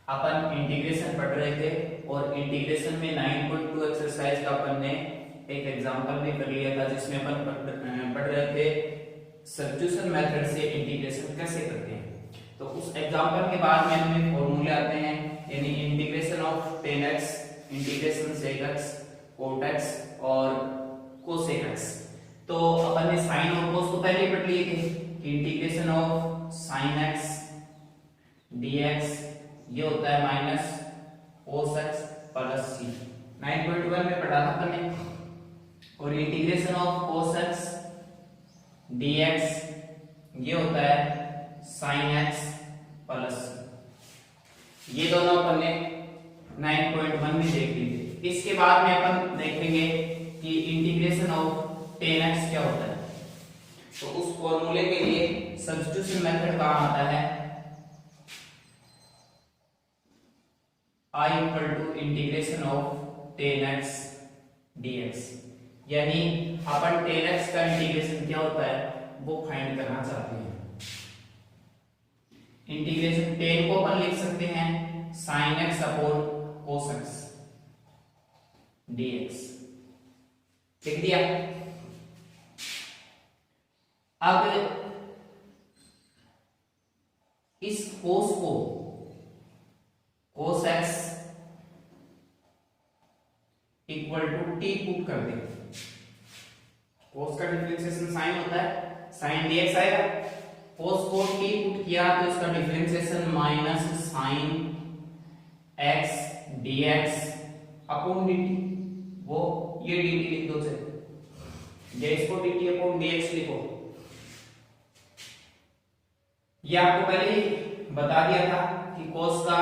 अपन integration पढ़ रहे थे और इंटीग्रेशन में 9.2 एक्सरसाइज का अपन ने एक एग्जांपल भी कर लिया था जिसमें अपन पढ़ रहे थे सब्स्टिट्यूशन मेथड से इंटीग्रेशन कैसे करते हैं। तो उस एग्जांपल के बाद में हमें फॉर्मूले आते हैं, यानी integration of tan x, integration sec x, cot x और cosec x। तो अपन ने साइन और cos को पहले पढ़ लिए थे कि integration of sin x dx ये होता है minus cos x plus c, 9.1 में पढ़ा था अपन ने। और integration of cos x dx ये होता है sin x प्लस c। ये दोनों अपन ने 9.1 में देख ली थी। इसके बाद में अपन देखेंगे कि इंटीग्रेशन ऑफ tan x क्या होता है। तो उस फॉर्मूले के लिए सब्स्टिट्यूशन मेथड काम आता है I equal to integration of tan x dx, यानी अपन tan x का इंटीग्रेशन क्या होता है वो फाइंड करना चाहते हैं। इंटीग्रेशन tan को अपन लिख सकते हैं sin x upon cos x dx, लिख दिया। अब इस cos को cos x equal to t put कर दे। cos का डिफरेंशिएशन sin होता है, sin dx आएगा। cos को t पुट किया तो इसका differentiation minus sin x dx upon dt, वो ये dt लिख दो चाहे, या इसको dt अपॉन dx लिखो। ये आपको पहले ही बता दिया था कि cos का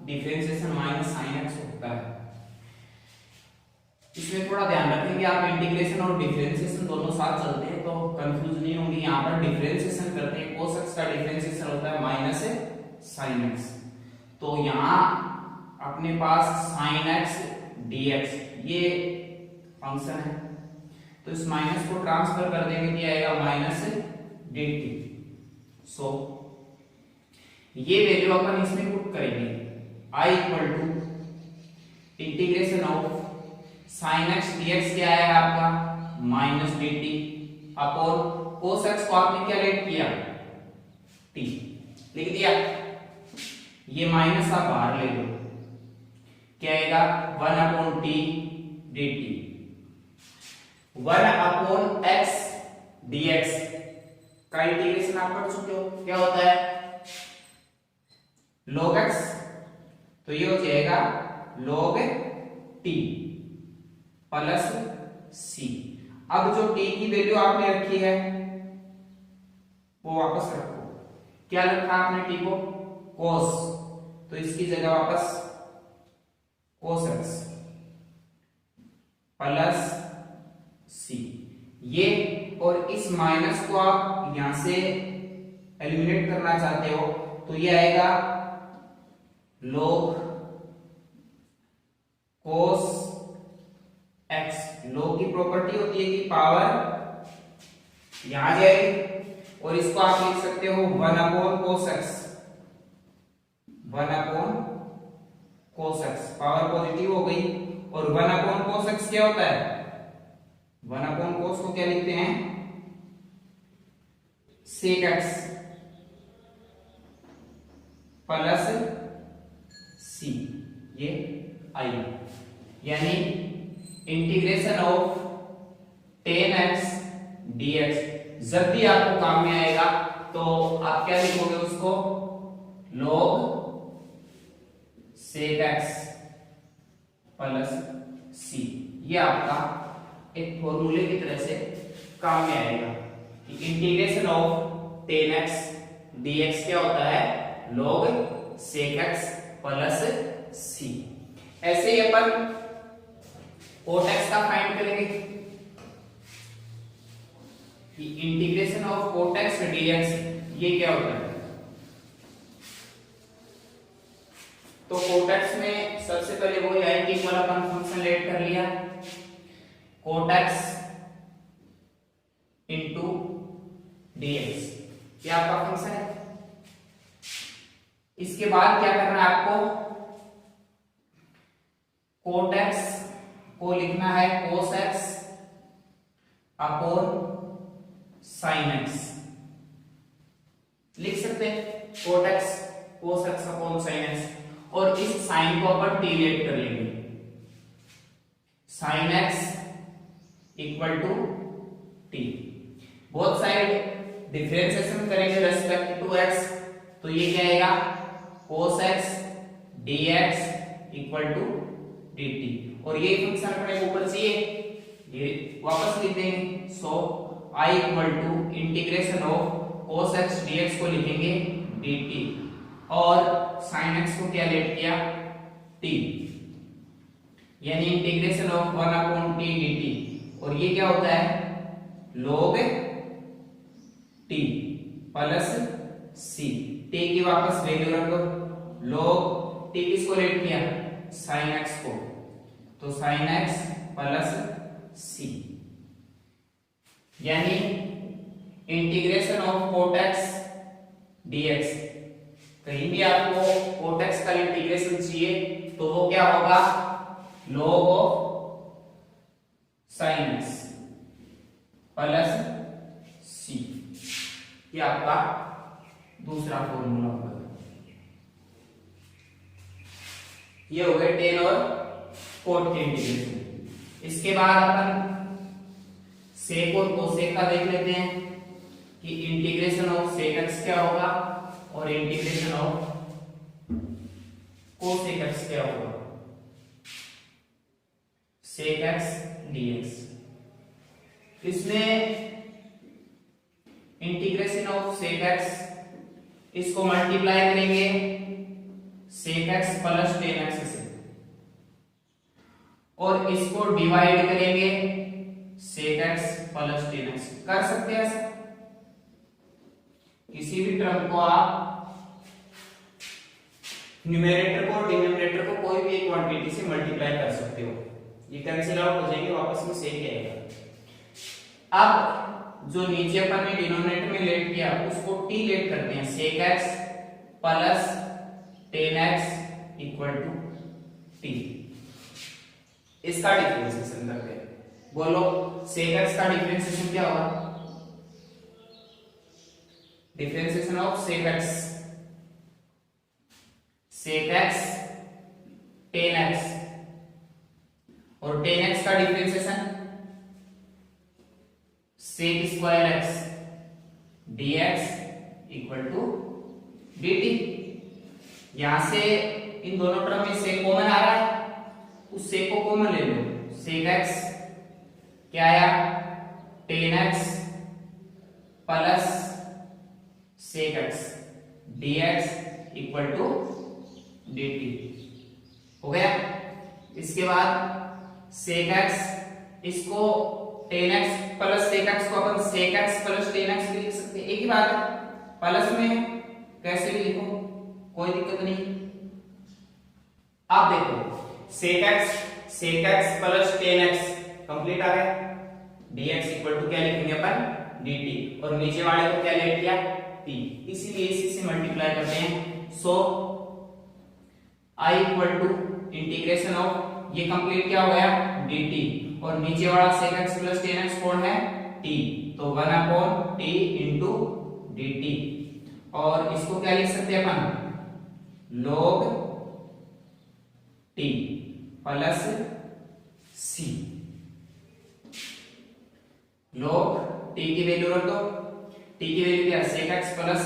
डिफरेंशिएशन माइनस sin x होता है। इसमें थोड़ा ध्यान रखेंगे, आप इंटीग्रेशन और डिफरेंशिएशन दोनों साथ चलते हैं तो कंफ्यूज नहीं होंगे। यहाँ पर डिफरेंशिएशन करते हैं, cos x का डिफरेंशिएशन होता है माइनस sin x, तो यहाँ अपने पास sin x dx ये फंक्शन है, तो इस माइनस को ट्रांसफर कर देंगे तो आएगा माइनस dt। सो ये वैल्यू अपन इसमें पुट करेंगे, I equal to integration of sin x dx क्या है आपका minus dt upon cos x को आपने क्या लेट किया t, लिख दिया। ये माइनस आप बाहर ले लो, क्या आएगा 1 upon t dt, 1 upon x dx का इंटीग्रेशन आप कर चुके हो, क्या होता है log x, तो ये हो जाएगा log t प्लस c। अब जो t की वैल्यू आपने रखी है वो वापस रखो, क्या रखा आपने t को cos, तो इसकी जगह वापस cos x प्लस c। ये और इस माइनस को आप यहां से एलिमिनेट करना चाहते हो तो ये आएगा log cos x। log की प्रॉपर्टी होती है कि पावर यहां जाएगी और इसको आप लिख सकते हो 1 upon cos x, 1 upon cos x, power positive हो गई। और 1 अपॉन cos x क्या होता है, 1 अपॉन cos को क्या लिखते हैं sec x प्लस c, ये आई, यानी integration of tan x dx जब भी आपको काम में आएगा तो आप क्या लिखोगे उसको log sec x plus c। ये आपका एक फॉर्मूले की तरह से काम में आएगा कि integration of tan x dx क्या होता है log sec x plus c। ऐसे ही अपन cot x का फाइंड करेंगे कि integration of cot x dx ये क्या होता है। तो cot x में सबसे पहले वो आएंगे, एक बार अपन फंक्शन लेट कर लिया cot x इंटू dx, ये आपका फंक्शन है। इसके बाद क्या करना है आपको, कोट एक्स को लिखना है cos X upon sine X, लिख सकते हैं cot X cos X upon sine X, और इस साइन को अपन टी लेट कर लेंगे, sine X equal to T, both side differentiation करेंगे रेस्पेक्ट टू एक्स, तो ये क्या आएगा cos x dx equal to dt, और ये फंक्शन अपने ऊपर चाहिए, ये वापस लिख देंगे, so I equal to integration of cos x dx को लिखेंगे dt, और sin x को क्या लेट किया t, यानी integration of 1 upon t dt, और ये क्या होता है log t plus c, t की वापस वैल्यू रखो, log t किसको लेट किया sin x को, तो sin x प्लस c, यानी integration of cot x dx, कहीं भी आपको cot x का इंटीग्रेशन चाहिए तो वो क्या होगा log of sin x plus c, ये आपका दूसरा फॉर्मूला होगा। ये हो गए टेन और कोट के इंटीग्रेशन। इसके बाद अपन सेक और कोसेक का देख लेते हैं कि इंटीग्रेशन ऑफ सेक एक्स क्या होगा और इंटीग्रेशन ऑफ कोसेक एक्स क्या होगा। सेक एक्स डीएक्स, इसमें इंटीग्रेशन ऑफ सेक एक्स, इसको मल्टीप्लाई करेंगे sec x plus tan X से, और इसको डिवाइड करेंगे sec x plus tan X. कर सकते हैं ऐसा, किसी भी टर्म को आप न्यूमरेटर को और डिनोमिनेटर को कोई भी एक क्वांटिटी से मल्टीप्लाई कर सकते हो, ये कैंसिल आउट हो जाएंगे, वापस में सेक आएगा। अब जो नीचे अपन ने डिनोमिनेटर में लेट किया उसको टी लेट करते हैं, sec x plus tan X equal to T, इसका डिफरेंशिएशन करते हैं। बोलो सेक एक्स का डिफरेंशिएशन क्या होगा, differentiation of sec X, sec X tan X, और टेन एक्स का differentiation sec square X dx equal to dt। यहां से इन दोनों टर्म में सेक कॉमन आ रहा है, उस सेक को कॉमन ले लो, सेक एक्स क्या आया tan x plus sec X dx equal to dt हो गया। इसके बाद सेक एक्स, इसको tan x plus sec X को अपन sec x plus tan X भी लिख सकते हैं, एक ही बात है, प्लस में कैसे भी लिखो कोई दिक्कत नहीं। आप देखो sec x plus tan X complete आ गया, dx इक्वल टू क्या लिखेंगे अपन dt, और नीचे वाले को क्या लेट किया t, इसीलिए इसी से मल्टीप्लाई करते हैं। So I equal to integration of, ये कंप्लीट क्या हो गया dt, और नीचे वाला sec x plus tan x कौन है t, तो 1 अपॉन t इंटू dt, और इसको क्या लिख सकते हैं अपन log t plus c, log t की वैल्यू रख दो, t की वैल्यू क्या है sec x plus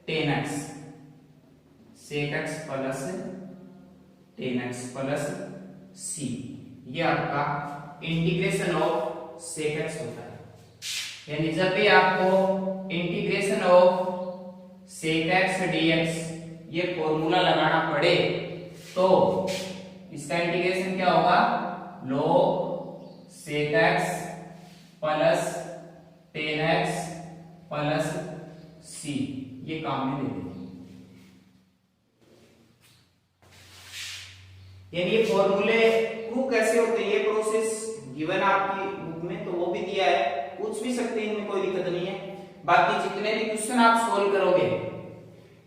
tan x, sec x plus tan x plus c, ये आपका इंटीग्रेशन ऑफ सेक एक्स होता है। यानी जब भी आपको integration of sec x dx ये फॉर्मूला लगाना पड़े तो इसका इंटीग्रेशन क्या होगा log sec x plus tan x plus C, ये काम में ले लेंगे। यानी ये फॉर्मूले प्रूव कैसे होते हैं, ये प्रोसेस गिवन आपकी बुक में तो वो भी दिया है, पूछ भी सकते हैं, इनमें कोई दिक्कत नहीं है। बाकी जितने भी क्वेश्चन आप सोल्व करोगे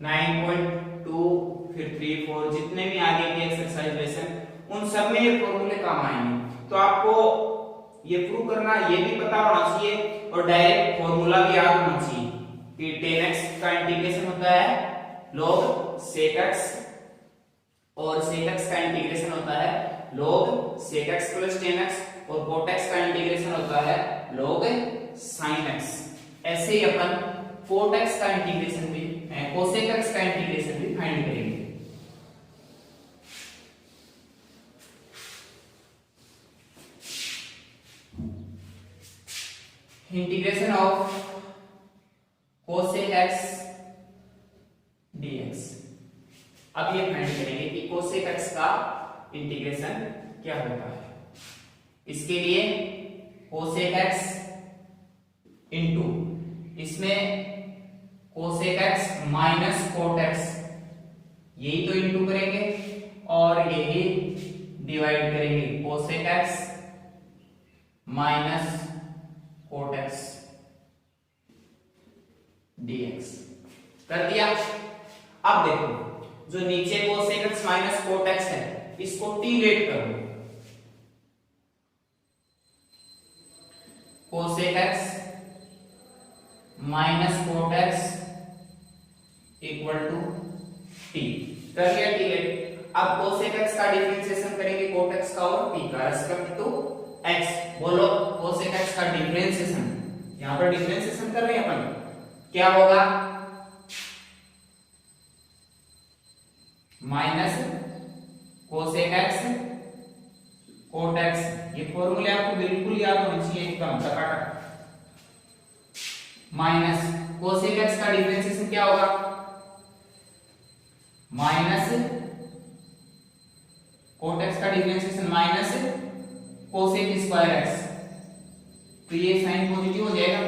9.2 फिर 3 4 जितने भी आगे के एक्सरसाइज लेसन उन सब में ये फॉर्मूले काम आएंगे। तो आपको ये प्रूव करना ये भी पता होना चाहिए और डायरेक्ट फॉर्मूला भी याद होना चाहिए कि tan x का इंटीग्रेशन होता है log sec x और sec x का इंटीग्रेशन होता है log sec x plus tan x और cot x का इंटीग्रेशन होता है log sin x। ऐसे ही अपन cot x का इंटीग्रेशन भी cosec x का इंटीग्रेशन भी फाइंड करेंगे। Integration of cosec x dx। अब ये फाइंड करेंगे कि cosec x का इंटीग्रेशन क्या होता है। इसके लिए cosec x इंटू इसमें cosec x minus cot x यही तो इंटू करेंगे और यही डिवाइड करेंगे cosec x minus cot x dx कर दिया। अब देखो जो नीचे cosec x minus cot x है इसको t लेट करो, cosec x minus cot x equal to t कर लिया t लेट। अब cosec x का डिफरेंशिएशन करेंगे cot x का और t का रेस्पेक्ट टू x। बोलो cosec x का डिफरेंशिएशन, यहां पर डिफरेंशिएशन कर रहे हैं अपन, क्या होगा minus cosec x cot x। ये फॉर्मूले आपको बिल्कुल याद होने चाहिए एकदम टकाटक। माइनस cosec x का डिफरेंशिएशन क्या होगा माइनस cot x का differentiation minus cosec square x। तो ये साइन पॉजिटिव हो जाएगा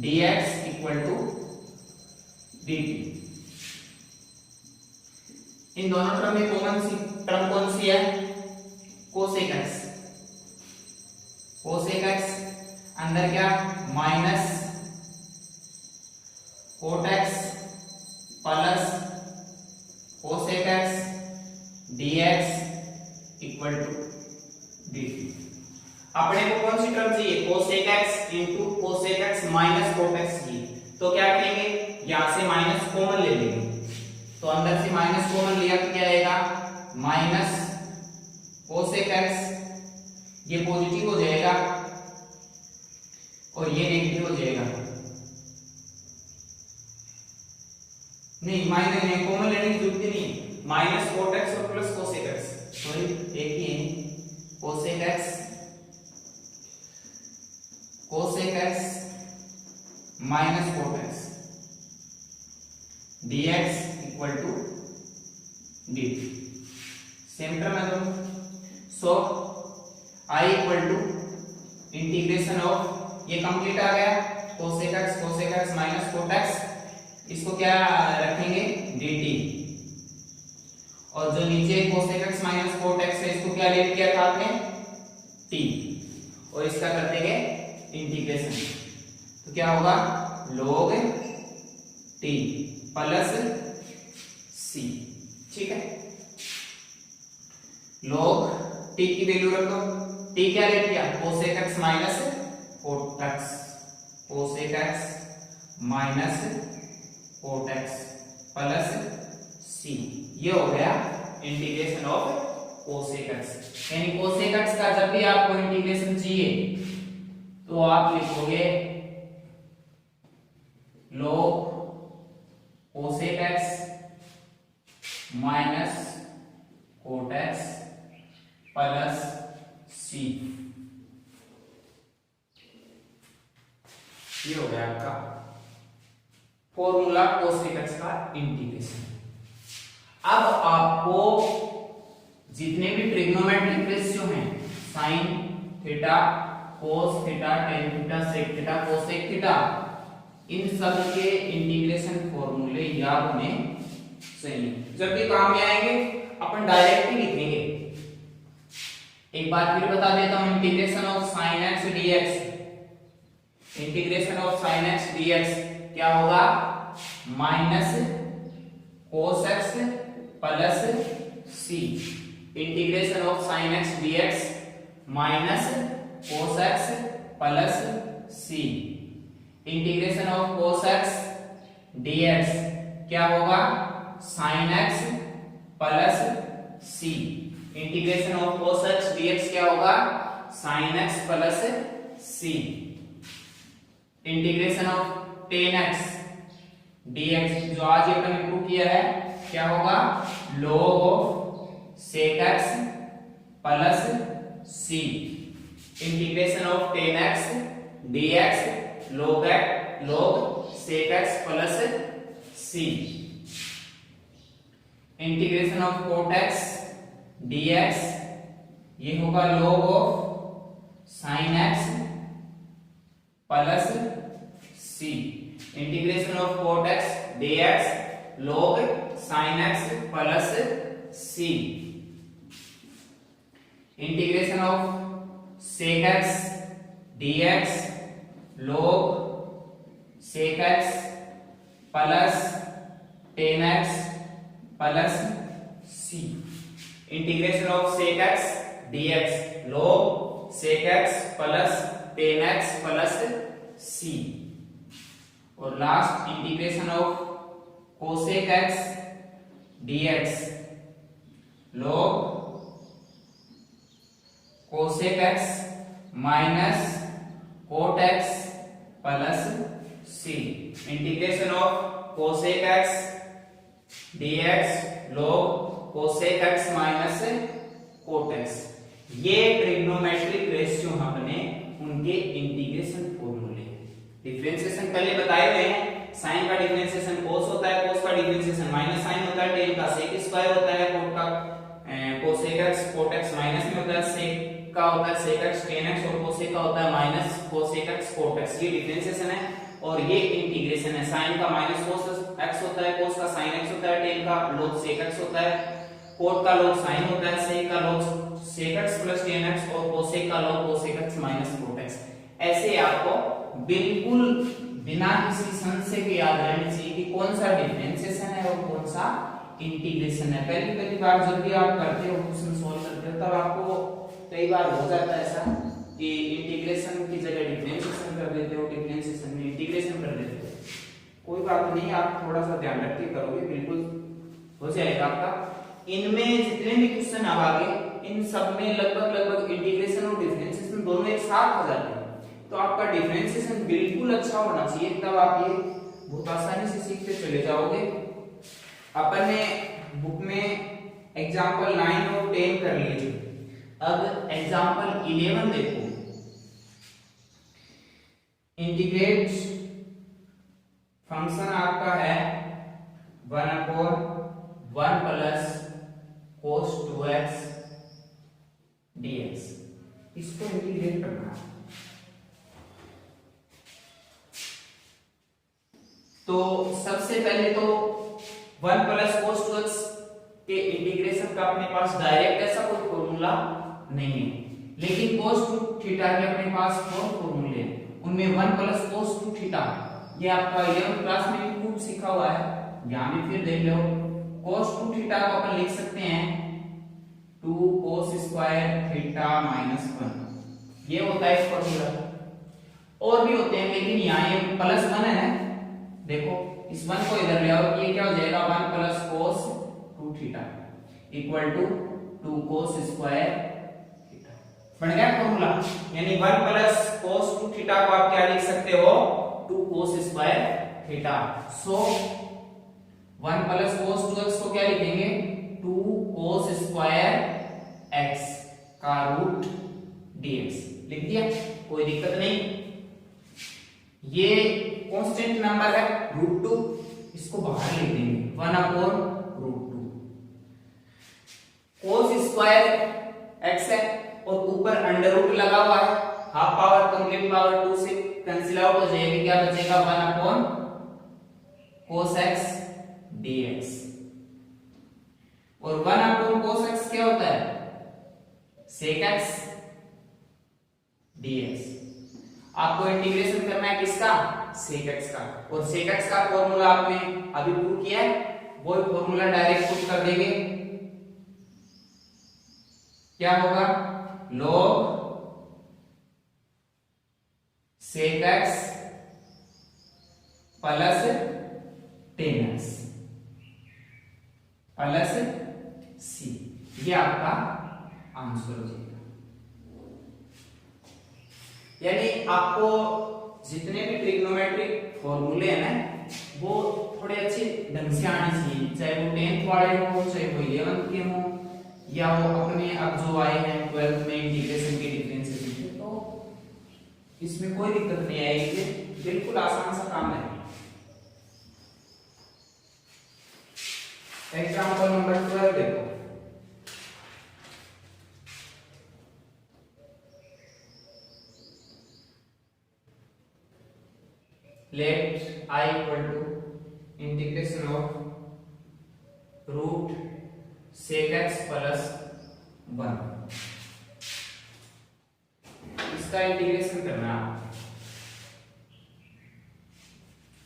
dx इक्वल टू dt। इन दोनों टर्म में कॉमन सी टर्म कौन सी है cosec x। cosec x अंदर क्या minus cot x plus cosec x dx equal to dt। अपने को कौन सी टर्म चाहिए cosec x into cosec x minus cot x चाहिए। तो क्या करेंगे यहां से माइनस कॉमन ले लेंगे, तो अंदर से माइनस कॉमन लिया तो क्या आएगा माइनस cosec x, ये पॉजिटिव हो जाएगा और ये नेगेटिव हो जाएगा। नहीं माइनस नहीं कॉमन लेने की जरूरत नहीं, माइनस cot x और प्लस cosec x, सॉरी एक ही है cosec x minus cot x dx equal to dt। Same term है दोनों। So I equal to integration of, ये कंप्लीट आ गया cosec x minus cot x, इसको क्या रखेंगे dt। और जो नीचे cosec x minus cot x है इसको क्या ले लिया था आपने t, और इसका कर देंगे इंटीग्रेशन। तो क्या होगा log t प्लस c। ठीक है log t की वैल्यू रखो, t क्या ले लिया cosec x minus cot x, cosec x minus cot x plus c। ये हो गया इंटीग्रेशन ऑफ cosec x। यानी cosec x का जब भी आपको इंटीग्रेशन चाहिए तो आप लिखोगे log cosec x minus cot x plus c। ये हो गया आपका फॉर्मूला cosec x का इंटीग्रेशन। अब आपको जितने भी ट्रिग्नोमेट्रिक रेशियो हैं sin theta cos theta tan theta sec theta cosec theta, इन सब के इंटीग्रेशन फॉर्मूले याद होने चाहिए। जब भी काम में आएंगे अपन डायरेक्ट ही लिखेंगे। एक बार फिर बता देता हूं integration of sin x dx, integration of sin x dx क्या होगा minus cos x plus c integration of sin x dx minus cos x plus c integration of cos x dx क्या होगा sin x plus c integration of cos x dx क्या होगा sin x plus c integration of tan x dx जो आज अपन ने prove किया है क्या होगा log of sec x plus c integration of tan x dx log sec x plus c integration of cot x dx ये होगा log of sin x plus c integration of cot x dx log sin x plus c integration of sec x dx log sec x plus tan x plus c integration of sec x dx log sec x plus tan x plus c और last integration of cosec x dx log cosec x minus cot x plus c integration of cosec x dx log cosec x minus cot x ये trigonometric ratio हमने उनके integration फॉर्मूले differentiation पहले बताए हुए हैं sin का डिफरेंशिएशन cos होता है cos का डिफरेंशिएशन माइनस sin होता है tan का sec स्क्वायर होता है cot का cosec x cot x minus में होता है sec का होता है sec x tan x और cosec का होता है minus cosec x cot x ये डिफरेंशिएशन है और ये इंटीग्रेशन है sin का माइनस cos x होता है cos का sin x होता है tan का log sec x होता है cot का log sin होता है sec का log sec x plus tan x और cosec का log cosec x minus cot x ऐसे आपको बिल्कुल बिना किसी संशय के याद रहने चाहिए कि कौन सा डिफरेंशिएशन है और कौन सा इंटीग्रेशन है। पहली बार जब भी आप करते हो क्वेश्चन सॉल्व करते हो तब आपको कई बार हो जाता है ऐसा कि इंटीग्रेशन की जगह डिफरेंशिएशन कर देते हो डिफरेंशिएशन में इंटीग्रेशन कर देते हो। कोई बात नहीं, आप थोड़ा सा ध्यान रख के करोगे बिल्कुल हो जाएगा आपका। इनमें जितने भी क्वेश्चन अब आगे इन सब में लगभग इंटीग्रेशन और डिफरेंशिएशन दोनों एक साथ आ जाते हैं, तो आपका डिफरेंशिएशन बिल्कुल अच्छा होना चाहिए, तब आप ये बहुत आसानी से सीखते चले जाओगे। अपन ने बुक में एग्जांपल 9 और 10 कर लिए, अब एग्जांपल 11 देखो। इंटीग्रेट फंक्शन आपका है 1/1 प्लस cos 2x dx, इसको इंटीग्रेट करना है। तो सबसे पहले तो 1 प्लस cos 2x के इंटीग्रेशन का अपने पास डायरेक्ट ऐसा कोई फॉर्मूला नहीं है, लेकिन cos 2 थीटा के अपने पास फॉर्मूले हैं, उनमें 1 प्लस cos 2 थीटा ये आपका 11th क्लास में भी खूब सीखा हुआ है, यहाँ भी फिर देख लो। cos 2 थीटा को अपन लिख सकते हैं 2 cos स्क्वायर थीटा माइनस 1, ये होता है फॉर्मूला। और भी होते हैं लेकिन यहाँ ये प्लस 1 है ना, देखो इस 1 को इधर ले आओ, ये क्या हो जाएगा 1 plus cos 2 theta equal to 2 cos square theta, बन गया फॉर्मूला। यानी 1 प्लस cos 2 थीटा को आप क्या लिख सकते हो 2 cos स्क्वायर थीटा। सो 1 प्लस cos 2x को क्या लिखेंगे 2 cos स्क्वायर x का रूट dx लिख दिया, कोई दिक्कत नहीं। ये कांस्टेंट नंबर है √2, इसको बाहर लिख देंगे 1/√2। cos स्क्वायर x है और ऊपर अंडर रूट लगा हुआ है, हाफ पावर कंप्लीट पावर 2 से कैंसिल आउट हो जाएगी, क्या बचेगा 1/cos x dx। और 1/cos x क्या होता है sec x dx। आपको इंटीग्रेशन करना है किसका sec x का, और sec x का फॉर्मूला आपने अभी प्रूव किया है वो फॉर्मूला डायरेक्ट पुट कर देंगे, क्या होगा, log sec x plus tan x plus c, ये आपका आंसर हो जाएगा। यानी आपको जितने भी ट्रिग्नोमेट्रिक फॉर्मूले हैं ना वो थोड़े अच्छे ढंग से आने चाहिए, चाहे वो 10th वाले हो, चाहे वो 11th के हो, या वो अपने अब जो आए हैं 12th में इंटीग्रेशन के डिफरेंसेस के, तो इसमें कोई दिक्कत नहीं आएगी, बिल्कुल आसान सा काम है। एग्जांपल नंबर 12 देखो, let I equal to integration of root sec x plus 1, इसका इंटीग्रेशन करना है,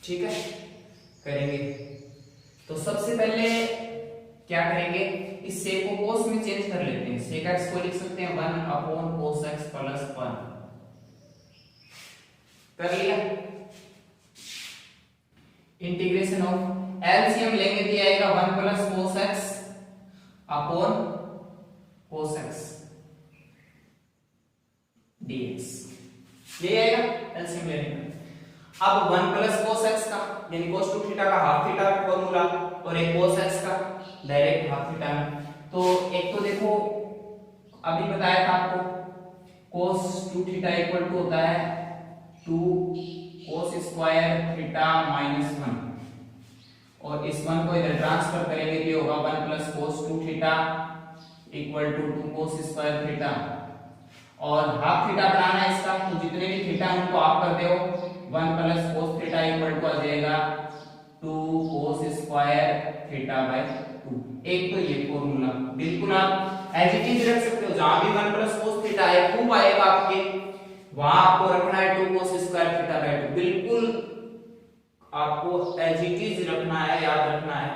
ठीक है, करेंगे। तो सबसे पहले क्या करेंगे, इस सेक को कोस में चेंज कर लेते हैं, सेक x को लिख सकते हैं 1 अपॉन कोस x प्लस 1, कर लिया। इंटीग्रेशन ऑफ एलसीएम लेंगे तो आएगा 1 प्लस कोस x अपॉन कोस x dx, ये आएगा एलसीएम लेने का। अब 1 प्लस कोस x का यानी कोस 2 थीटा का हाफ थीटा फॉर्मूला, और एक कोस x का डायरेक्ट हाफ थीटा में। तो एक तो देखो अभी बताया था आपको कोस 2 थीटा इक्वल टू होता है 2 कोस स्क्वायर थीटा माइनस 1, और इस 1 को इधर ट्रांसफर करेंगे तो ये होगा 1 plus cos 2 theta equal to 2 cos square theta, और हाफ थीटा बनाना है इसका, तो जितने भी थीटा उनको आप करते हो 1 plus cos theta equal to आ जाएगा 2 कोस स्क्वायर थीटा बाय 2। एक तो ये फॉर्मूला बिल्कुल आप एज इट इज रख सकते हो, जहां भी 1 प्लस कोस थीटा है खूब आएगा आपके, वहां आपको रखना है 2 कोस स्क्वायर थीटा बाय 2, बिल्कुल आपको एज इट इज रखना है, याद रखना है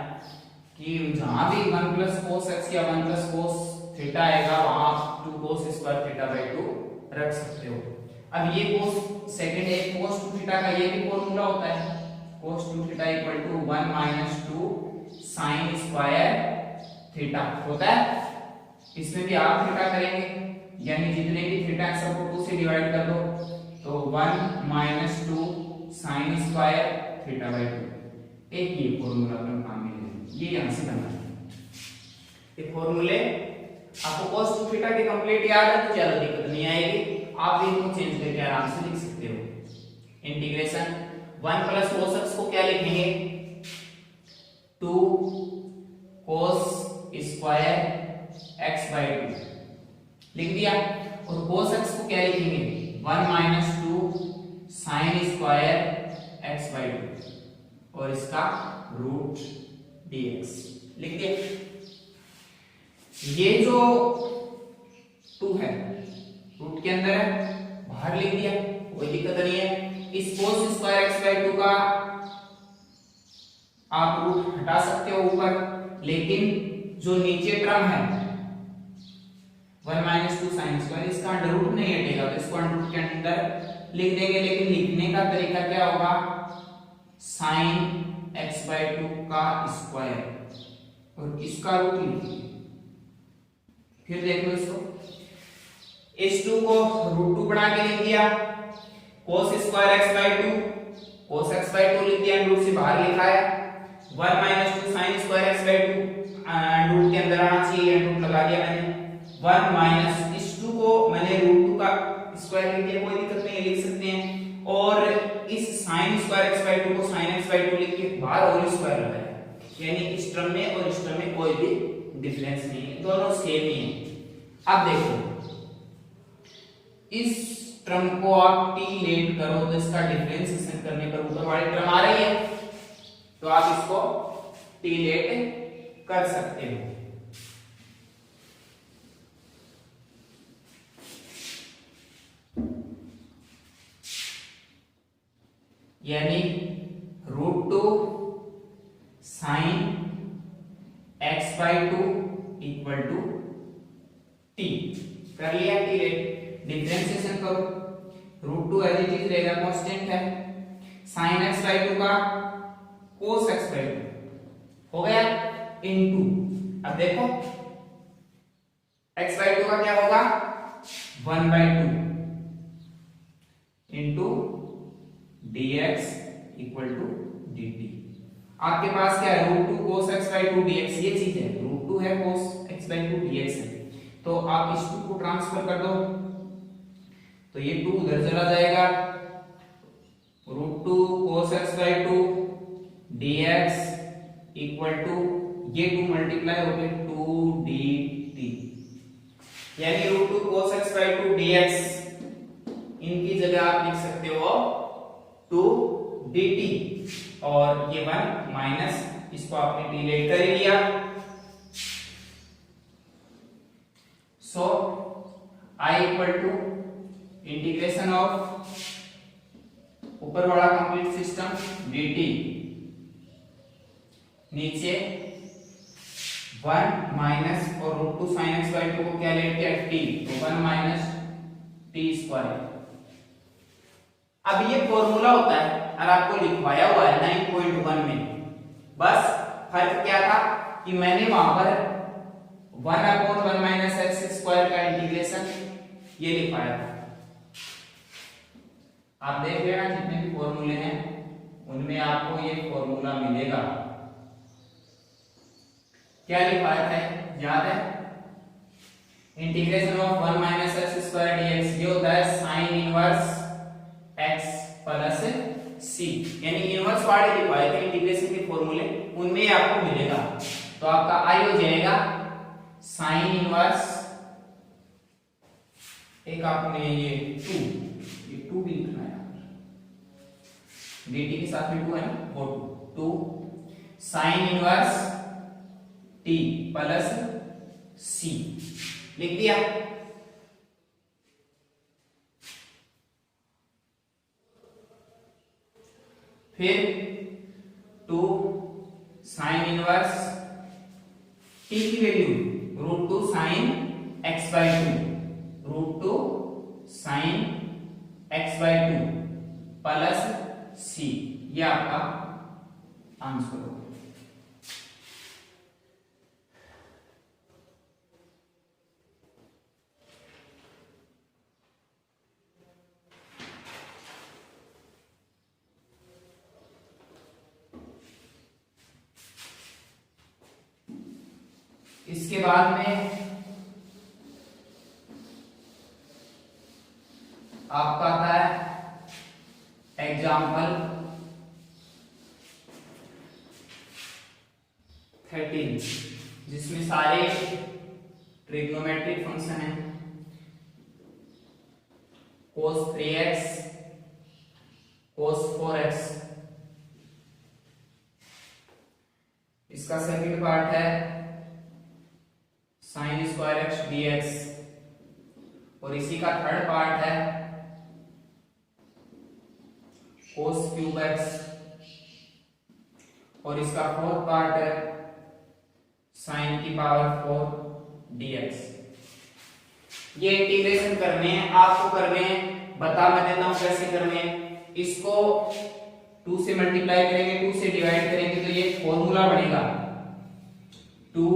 कि जहां भी 1 प्लस कोस x या 1 प्लस कोस थीटा आएगा वहां आप 2 कोस स्क्वायर थीटा बाय 2 रख सकते हो। अब ये कोस सेकंड एक कोस 2 थीटा का ये भी फॉर्मूला होता है, cos 2 theta equal to 1 minus 2 sine square theta होता है, इसमें भी आप थीटा करेंगे, यानी जितने भी थीटा है सबको 2 से डिवाइड कर दो, तो 1 minus 2 sine square theta by 2, एक ये फॉर्मूला अपन काम में लेंगे, ये यहां से बनना है। ये फॉर्मूले आपको cos 2 थीटा की कंप्लीट याद है तो ज्यादा दिक्कत नहीं आएगी, आप भी इनको चेंज करके आराम से लिख सकते हो। इंटीग्रेशन 1 प्लस cos x को क्या लिखेंगे 2 cos स्क्वायर x बाय 2 लिख दिया, और cos x को क्या लिखेंगे 1 minus 2 sine square x by 2, और इसका रूट dx लिख दिया। ये जो 2 है रूट के अंदर है, बाहर लिख दिया, कोई दिक्कत नहीं है। इस cos स्क्वायर x बाय 2 का आप रूट हटा सकते हो ऊपर, लेकिन जो नीचे टर्म है 1 माइनस 2 साइन स्क्वायर, इसका अंडर रूट नहीं हटेगा, तो इसको अंडर रूट के अंदर लिख देंगे, लेकिन लिखने का तरीका क्या होगा साइन x बाय 2 का स्क्वायर, और इसका रूट लिखिए। फिर देख लो इसको, इस 2 को रूट 2 बना के लिख दिया, cos square x by 2 cos x by 2 लिख दिया, रूट से बाहर लिखा है, 1 minus 2 sine square x by 2 root के अंदर आना चाहिए, रूट लगा दिया मैंने, 1 माइनस इस 2 को मैंने रूट 2 का स्क्वायर लिख दिया, कोई दिक्कत नहीं है, लिख सकते हैं, और इस साइन स्क्वायर x बाय 2 को साइन x बाय 2 लिख के बाहर होल स्क्वायर लगाया, यानी इस टर्म में और इस टर्म में कोई भी डिफरेंस नहीं है, दोनों सेम ही है। अब देखो इस टर्म को आप टी लेट करो तो इसका डिफरेंशिएशन करने पर ऊपर वाली टर्म आ रही है, तो आप इसको टी लेट कर सकते हो। यानी root 2 sine x/2 equal to t। कर लिया t रेट, डिफरेंशिएशन करो, √2 एज इट इज रहेगा, कांस्टेंट है, sin x/2 का cos x/2 हो गया इनटू, अब देखो x/2 का क्या होगा 1/2 into dx equal to dt। आपके पास क्या है √2 cos x/2 dx, ये चीज है, √2 है cos x/2 dx है, तो आप इस 2 को ट्रांसफर कर दो, तो ये 2 उधर चला जाएगा, √2 cos x/2 dx equal to ये 2 मल्टीप्लाई हो गए 2 dt, यानी √2 cos x/2 dx इनकी जगह आप लिख सकते हो 2 dt, और ये 1 माइनस इसको आपने डिलीट कर लिया। So I equal to integration of ऊपर वाला कंप्लीट सिस्टम dt, नीचे 1 माइनस और √2 sin x/2 को क्या ले लिया t, तो 1 माइनस t स्क्वायर। अब ये फॉर्मूला होता है और आपको लिखवाया हुआ है 9.1 में, बस फर्क क्या था कि मैंने वहां पर 1/1 माइनस एक्स स्क्वायर का इंटीग्रेशन ये लिखवाया था। आप देख लेना जितने भी फॉर्मूले हैं उनमें आपको ये फॉर्मूला मिलेगा। क्या लिखवाया था याद है, integration of 1 minus x square dx, ये होता है sine inverse x plus c, यानी इनवर्स वाले लिखवाए थे इंटीग्रेशन के फॉर्मूले, उनमें आपको मिलेगा। तो आपका i हो जाएगा साइन इनवर्स, एक आपने ये 2 भी लिखना है, dt के साथ में 2 है ना, वो 2 sine inverse t plus c लिख दिया। फिर 2 साइन इनवर्स t की value √2 sine x/2, √2 sine x/2 plus c, ये आपका आंसर होगा। इसके बाद में आपका आता है एग्जाम्पल 13, जिसमें सारे ट्रिग्नोमेट्रिक फंक्शन हैं, cos 3x, cos 4x। इसका सेकंड पार्ट है साइन स्क्वायर एक्स dx, और इसी का थर्ड पार्ट है cos क्यूब x, और इसका फोर्थ पार्ट है साइन की पावर 4 dx। ये इंटीग्रेशन करने हैं, आपको करने हैं, बता मैं देता हूं कैसे करने हैं। इसको 2 से मल्टीप्लाई करेंगे, 2 से डिवाइड करेंगे, तो ये फॉर्मूला बनेगा 2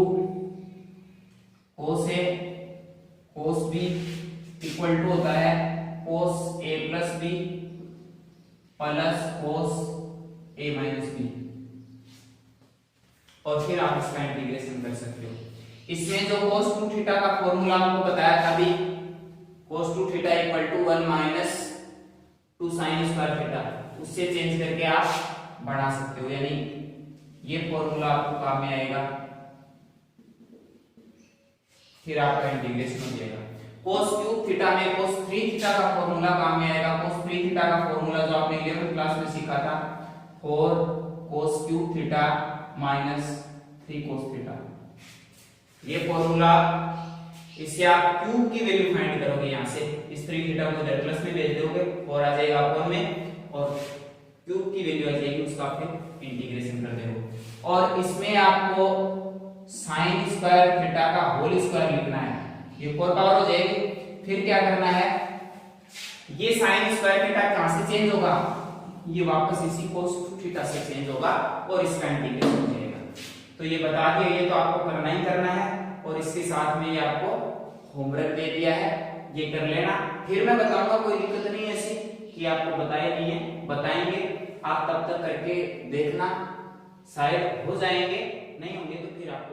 cos a cos b equal to होता है cos a plus b plus cos a minus b, और फिर आप इसका इंटीग्रेशन कर सकते हो। इसमें जो cos 2 थीटा का फॉर्मूला आपको बताया था अभी, cos 2 theta equal to 1 minus 2 sine square theta, उससे चेंज करके आप बढ़ा सकते हो, यानी ये फॉर्मूला आपको काम में आएगा, फिर आपका इंटीग्रेशन हो जाएगा। cos क्यूब थीटा में cos 3 थीटा का फॉर्मूला काम में आएगा। cos 3 थीटा का फॉर्मूला जो आपने 11th क्लास में सीखा था, 4 cos cube theta minus 3 cos theta, ये फॉर्मूला, इससे आप क्यूब की वैल्यू फाइंड करोगे, यहां से इस 3 थीटा को इधर प्लस में भेज दोगे और आ जाएगा अपन में, और क्यूब की वैल्यू आ जाएगी, उसका फिर इंटीग्रेशन कर देगा। और इसमें आपको साइन स्क्वायर थीटा का होल स्क्वायर लिखना है, ये 4 पावर हो जाएगी। फिर क्या करना है, ये साइन स्क्वायर थीटा कहां से चेंज होगा, ये वापस इसी cos थीटा से चेंज होगा और इसका इंटीग्रेशन हो जाएगा। तो ये बता दिया, ये तो आपको करना ही करना है और इसके साथ में ये आपको होमवर्क दे दिया है, ये कर लेना। फिर मैं बताऊंगा, कोई दिक्कत नहीं है ऐसी कि आपको बताया नहीं है, बताएंगे। आप तब तक करके देखना, शायद हो जाएंगे, नहीं होंगे तो फिर आपको